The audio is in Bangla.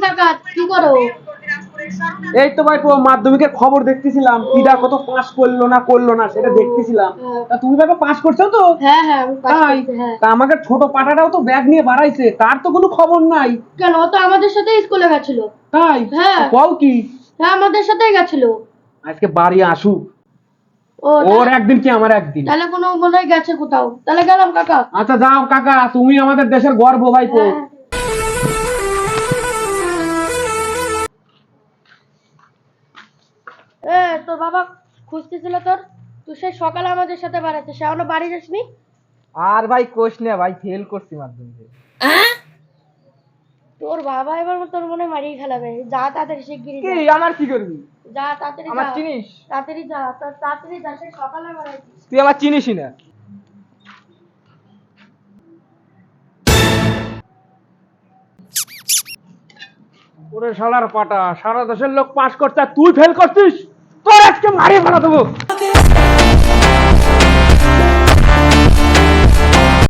কাকা, কি করো? এই তো ভাই মাধ্যমিকের খবর দেখতেছিলাম, কিডা কত পাস করলো না সেটা দেখতেছিলাম। তা তুমি ভাই পাস করছো তো? হ্যাঁ হ্যাঁ, আমি পাস তাই? করছি। হ্যাঁ। তা আমাকে ছোট পাটাটাও তো ব্যাগ নিয়ে বাড়াইছে, তার তো কোনো খবর নাই। কেন, ও তো আমাদের সাথে স্কুলে গেছিল। তাই? হ্যাঁ। কও কি? হ্যাঁ, আমাদের সাথেই গেছিল। আজকে বাড়ি আসুক, ও ওর একদিন কি আমার একদিন। তাহলে কোনো মনে হয় গেছে কোথাও, তাহলে গেলাম কাকা। আচ্ছা যাও কাকা, তুমি আমাদের দেশের গর্ব ভাইপো। হ্যাঁ। তোর বাবা খুঁজতেছিল তোর, তুই সেই সকালে আমাদের সাথে বেড়াচ্ছে, সে এখনো বাড়ি যাসনি। আর ভাই কোশ না ভাই, ফেল করছি মাধ্যমিকে। তোর বাবা এবার তোর মনে হয় মারিয়ে খেলাবে, যা তাড়াতাড়ি শিগগিরি কি যা। আমার কি করবি? যা তাড়াতাড়ি আমার যা। চিনিস? তাড়াতাড়ি যা, তাড়াতাড়ি যা, সেই সকালে বেড়াচ্ছিস। তুই আমার চিনিসই না। ওরে শালার পাটা, সারা দেশের লোক পাস করছে আর তুই ফেল করছিস, তোর আজকে মারিয়ে ফেলা দেবো।